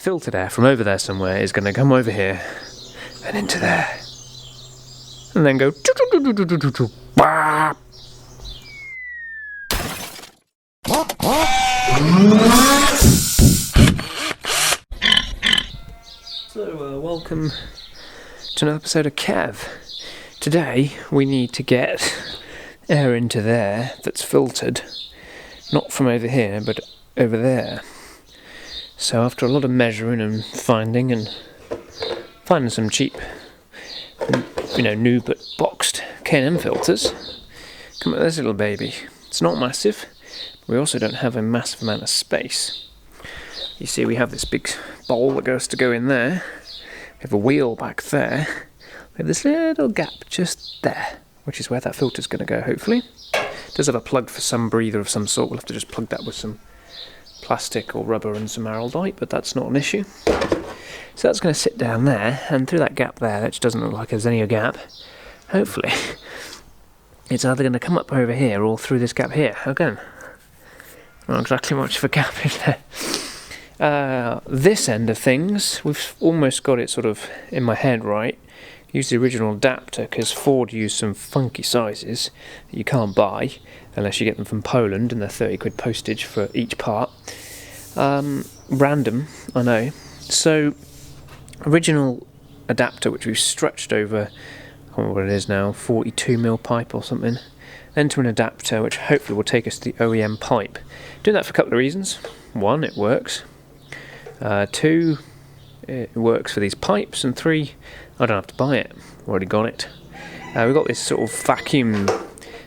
filtered air from over there somewhere is going to come over here and into there, and then go. So, welcome to another episode of Kev. Today we need to get air into there that's filtered, not from over here, but over there. So after a lot of measuring and finding some cheap, new but boxed K&M filters, come up with this little baby. It's not massive, but we also don't have a massive amount of space. You see, we have this big bowl that goes to go in there. We have a wheel back there. We have this little gap just there, which is where that filter's going to go, hopefully. It does have a plug for some breather of some sort. We'll have to just plug that with some plastic or rubber and some araldite, but that's not an issue. So that's going to sit down there, and through that gap there, which doesn't look like there's any gap, hopefully, it's either going to come up over here or through this gap here. Again, not exactly much of a gap in there. This end of things, we've almost got it sort of in my head right. Use the original adapter because Ford used some funky sizes that you can't buy unless you get them from Poland, and they're 30 quid postage for each part. Random, I know. So, original adapter which we've stretched over, I can't remember what it is now, 42mm pipe or something, then to an adapter which hopefully will take us to the OEM pipe. Doing that for a couple of reasons. One, it works. Two, it works for these pipes, and three, I don't have to buy it. Already got it. We've got this sort of vacuum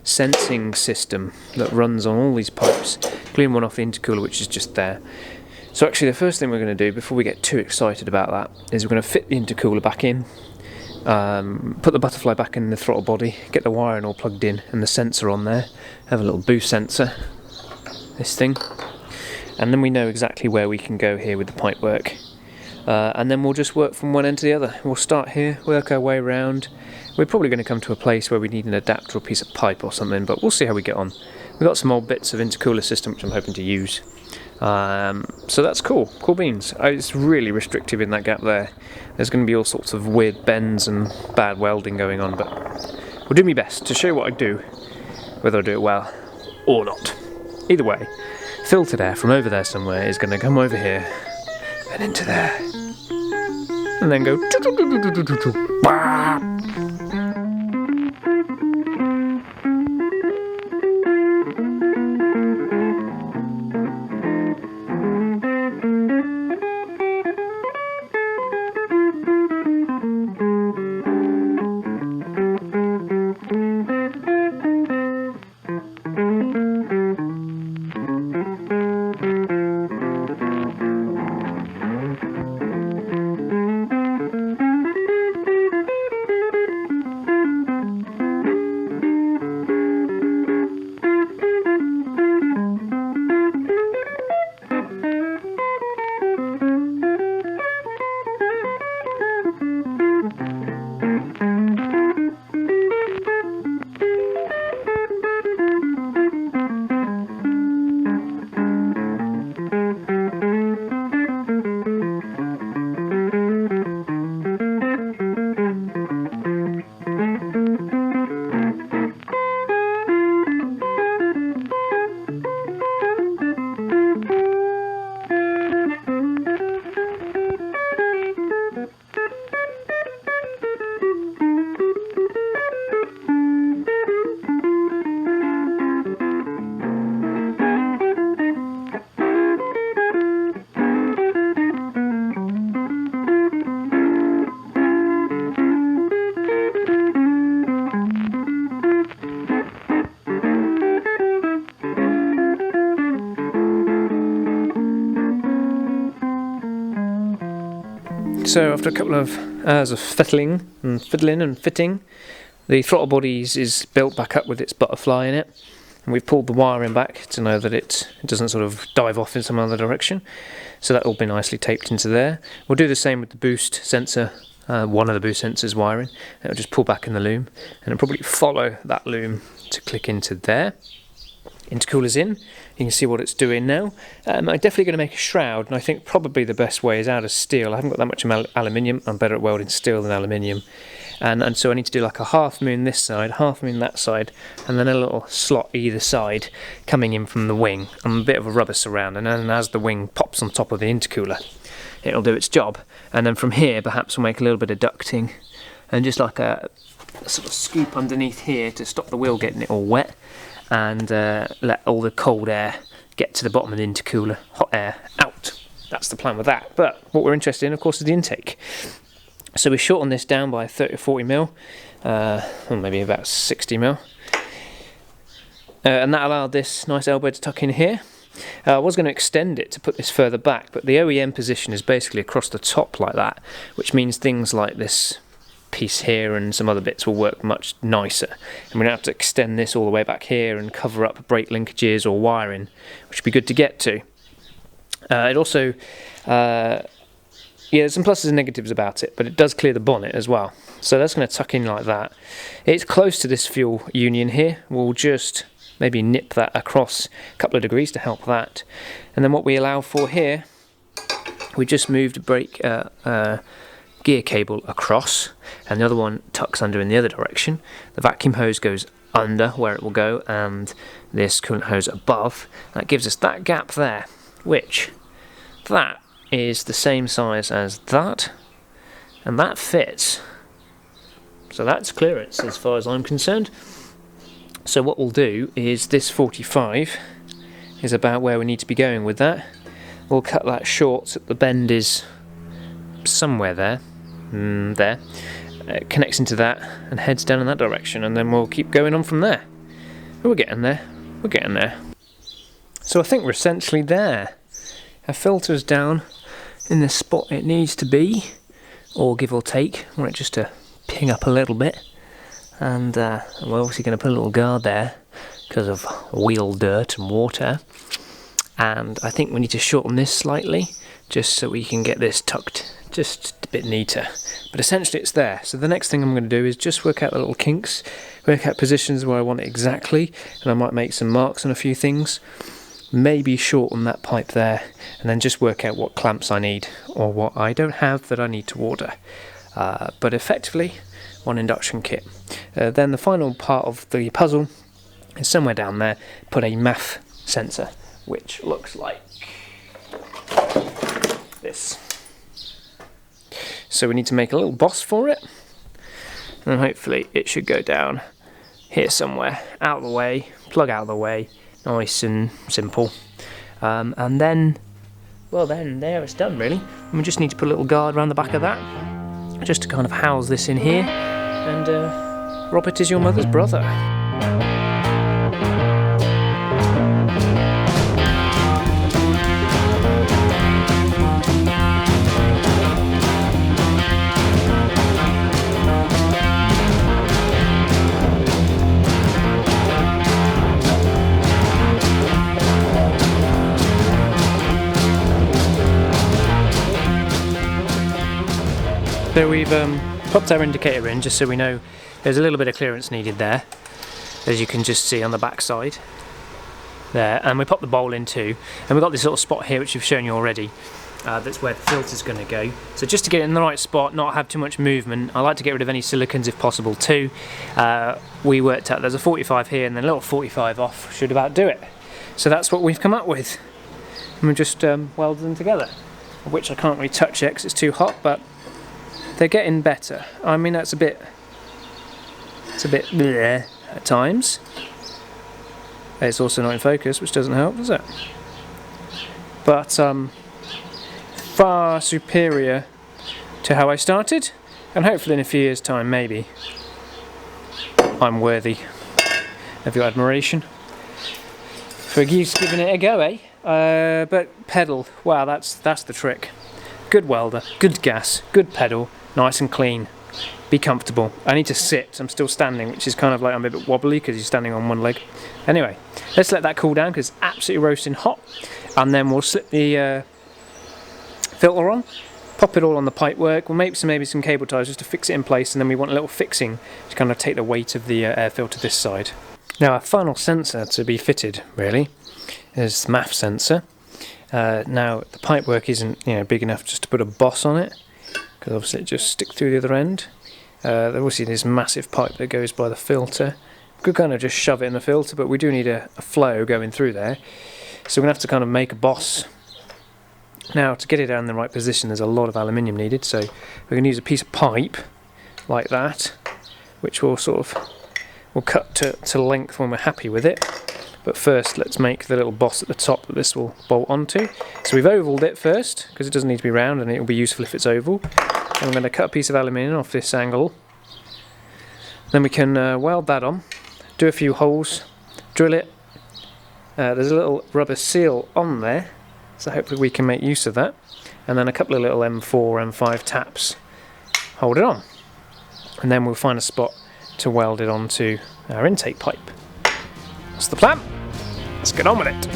sensing system that runs on all these pipes, including one off the intercooler, which is just there. So actually the first thing we're going to do before we get too excited about that is we're going to fit the intercooler back in, put the butterfly back in the throttle body, get the wiring all plugged in and the sensor on there, have a little boost sensor, this thing, and then we know exactly where we can go here with the pipe work. And then we'll just work from one end to the other. We'll start here, work our way around. We're probably going to come to a place where we need an adapter or a piece of pipe or something, but we'll see how we get on. We've got some old bits of intercooler system which I'm hoping to use. So that's cool beans. It's really restrictive in that gap there. There's going to be all sorts of weird bends and bad welding going on, but I'll do my best to show you what I do, whether I do it well or not. Either way, filtered air from over there somewhere is going to come over here and into there, and then go. So after a couple of hours of fiddling and fitting, the throttle body is built back up with its butterfly in it, and we've pulled the wiring back to know that it doesn't sort of dive off in some other direction, so that will be nicely taped into there. We'll do the same with the boost sensor, one of the boost sensors wiring. It'll just pull back in the loom, and it'll probably follow that loom to click into there. Intercooler's in, You can see what it's doing now. I'm definitely going to make a shroud, and I think probably the best way is out of steel. I haven't got that much aluminium. I'm better at welding steel than aluminium. And so I need to do like a half moon this side, half moon that side, and then a little slot either side coming in from the wing, and a bit of a rubber surround, and then as the wing pops on top of the intercooler, it'll do its job. And then from here, perhaps we'll make a little bit of ducting, and just like a sort of scoop underneath here to stop the wheel getting it all wet, and let all the cold air get to the bottom of the intercooler, hot air out. That's the plan with that. But what we're interested in, of course, is the intake. So we shorten this down by 30 or 40 mil, or maybe about 60 mil. And that allowed this nice elbow to tuck in here. I was going to extend it to put this further back, but the OEM position is basically across the top like that, which means things like this piece here and some other bits will work much nicer. And we're going to have to extend this all the way back here and cover up brake linkages or wiring, which would be good to get to. It also... yeah, there's some pluses and negatives about it, but it does clear the bonnet as well. So that's going to tuck in like that. It's close to this fuel union here. We'll just maybe nip that across a couple of degrees to help that. And then what we allow for here, we just moved a brake gear cable across, and the other one tucks under in the other direction. The vacuum hose goes under where it will go, and this coolant hose above. That gives us that gap there, which that is the same size as that, and that fits. So that's clearance as far as I'm concerned. So what we'll do is this 45 is about where we need to be going with that. We'll cut that short so that the bend is somewhere there. There. It connects into that and heads down in that direction, and then we'll keep going on from there. We're getting there. We're getting there. So I think we're essentially there. Our filter's down in the spot it needs to be, or give or take. I want it just to ping up a little bit, and we're obviously going to put a little guard there because of wheel dirt and water, and I think we need to shorten this slightly just so we can get this tucked just a bit neater, but essentially it's there. So the next thing I'm going to do is just work out the little kinks, work out positions where I want it exactly, and I might make some marks on a few things, maybe shorten that pipe there, and then just work out what clamps I need or what I don't have that I need to order. But effectively, one induction kit. Then the final part of the puzzle is somewhere down there, put a MAF sensor, which looks like this. So we need to make a little boss for it, and hopefully it should go down here somewhere, out of the way, plug out of the way, nice and simple. And then, well then, there it's done really. And we just need to put a little guard around the back of that, just to kind of house this in here, and Robert is your mother's brother. So we've popped our indicator in just so we know there's a little bit of clearance needed there, as you can just see on the back side there, and we popped the bowl in too, and we've got this little spot here which we've shown you already, that's where the filter's going to go. So just to get it in the right spot, not have too much movement, I like to get rid of any silicons if possible too. We worked out there's a 45 here and then a little 45 off should about do it. So that's what we've come up with, and we just welded them together, which I can't really touch yet because it's too hot, but they're getting better. I mean, it's a bit bleh at times. It's also not in focus, which doesn't help, does it? But far superior to how I started, and hopefully in a few years' time, maybe, I'm worthy of your admiration for you giving it a go, eh? But pedal, wow, that's the trick. Good welder, good gas, good pedal, nice and clean. Be comfortable. I need to sit. I'm still standing, which is kind of like I'm a bit wobbly because you're standing on one leg. Anyway, let's let that cool down because it's absolutely roasting hot, and then we'll slip the filter on, pop it all on the pipework. We'll make maybe some cable ties just to fix it in place, and then we want a little fixing to kind of take the weight of the air filter this side. Now our final sensor to be fitted really is the MAF sensor. Now the pipework isn't big enough just to put a boss on it, because obviously it just stick through the other end. There obviously this massive pipe that goes by the filter. We could kind of just shove it in the filter, but we do need a flow going through there. So we're going to have to kind of make a boss. Now to get it down in the right position, there's a lot of aluminium needed, so we're going to use a piece of pipe like that, which we'll cut to length when we're happy with it. But first let's make the little boss at the top that this will bolt onto. So we've ovaled it first, because it doesn't need to be round and it will be useful if it's oval. And I'm going to cut a piece of aluminium off this angle. Then we can weld that on, do a few holes, drill it. There's a little rubber seal on there, so hopefully we can make use of that. And then a couple of little M4, M5 taps hold it on. And then we'll find a spot to weld it onto our intake pipe. That's the plan. Let's get on with it.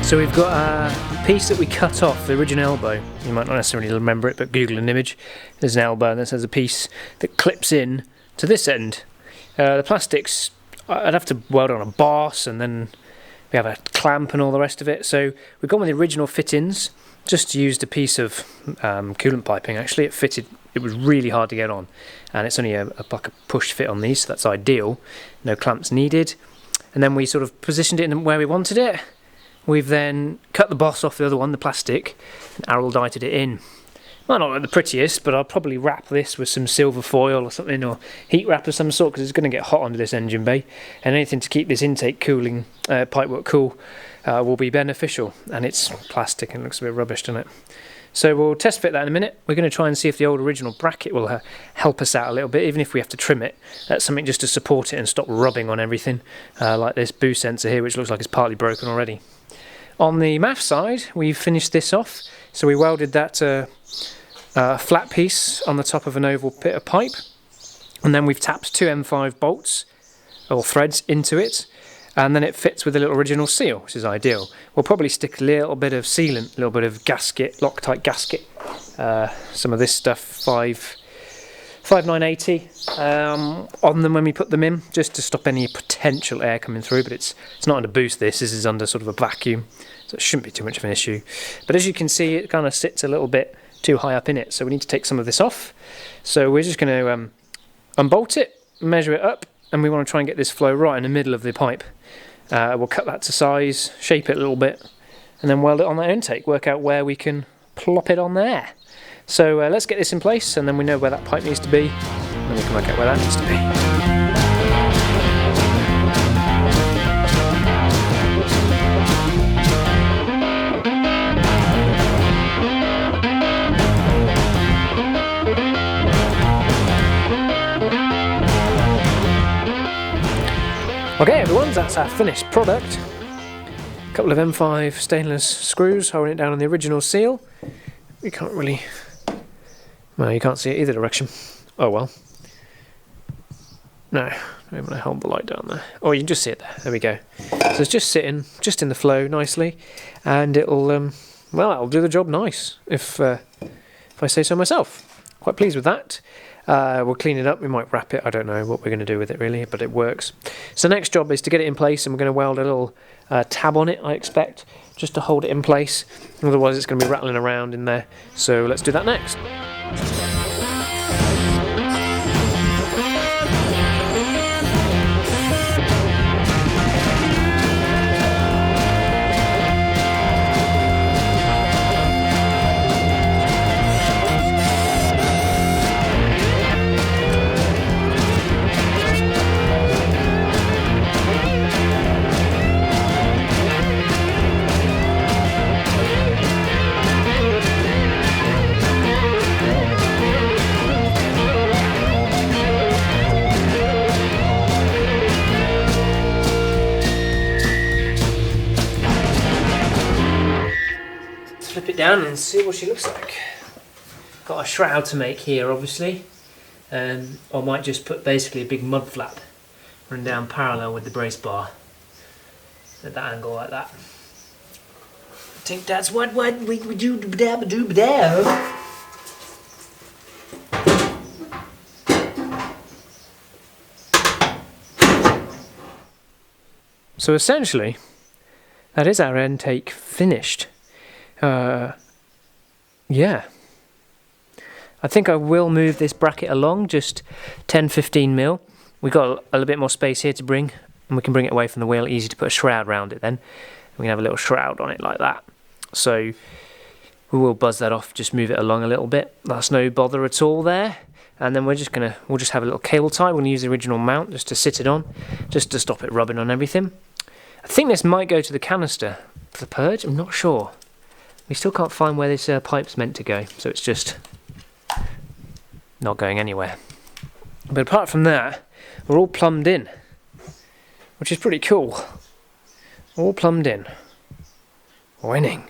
So we've got a piece that we cut off, the original elbow. You might not necessarily remember it, but Google an image. There's an elbow and there's a piece that clips in to this end. The plastics, I'd have to weld on a boss, and then we have a clamp and all the rest of it. So we've gone with the original fittings, just used a piece of coolant piping. Actually, it was really hard to get on, and it's only like a push fit on these, so that's ideal. No clamps needed. And then we sort of positioned it in where we wanted it. We've then cut the boss off the other one, the plastic, and araldited it in. Might not look the prettiest, but I'll probably wrap this with some silver foil or something, or heat wrap of some sort, because it's going to get hot under this engine bay, and anything to keep this intake cooling pipework cool will be beneficial. And it's plastic and it looks a bit rubbish, doesn't it? So we'll test fit that in a minute. We're going to try and see if the old original bracket will help us out a little bit, even if we have to trim it. That's something just to support it and stop rubbing on everything, like this BoOsTeD sensor here, which looks like it's partly broken already. On the MAF side, we've finished this off. So we welded that flat piece on the top of an oval bit of pipe, and then we've tapped 2 M5 bolts or threads into it, and then it fits with a little original seal, which is ideal. We'll probably stick a little bit of sealant, a little bit of gasket, Loctite gasket, some of this stuff, 5980 on them when we put them in, just to stop any potential air coming through. But it's not under boost, this is under sort of a vacuum, so it shouldn't be too much of an issue. But as you can see, it kind of sits a little bit too high up in it, so we need to take some of this off. So we're just going to unbolt it, measure it up, and we want to try and get this flow right in the middle of the pipe. We'll cut that to size, shape it a little bit, and then weld it on that intake, work out where we can plop it on there. So let's get this in place, and then we know where that pipe needs to be, and then we can work out where that needs to be. Okay everyone, that's our finished product. A couple of M5 stainless screws holding it down on the original seal. You can't really... well, you can't see it either direction. Oh well. No, maybe I hold the light down there. Oh, you can just see it there. There we go. So it's just sitting, just in the flow nicely, and it'll, well, it'll do the job nice, if I say so myself. Quite pleased with that. We'll clean it up, we might wrap it, I don't know what we're going to do with it really, but it works. So next job is to get it in place, and we're going to weld a little tab on it, I expect, just to hold it in place. Otherwise it's going to be rattling around in there. So let's do that next. Flip it down and see what she looks like. Got a shroud to make here, obviously. Or I might just put basically a big mud flap running down parallel with the brace bar at that angle like that. I think that's what we do. So essentially, that is our intake finished. Yeah. I think I will move this bracket along just 10-15 mil. We've got a little bit more space here to bring, and we can bring it away from the wheel. Easy to put a shroud around it then. We can have a little shroud on it like that. So we will buzz that off, just move it along a little bit. That's no bother at all there. And then we'll just have a little cable tie. We're gonna use the original mount just to sit it on, just to stop it rubbing on everything. I think this might go to the canister for the purge. I'm not sure. We still can't find where this pipe's meant to go, so it's just not going anywhere. But apart from that, we're all plumbed in, which is pretty cool. All plumbed in. Winning.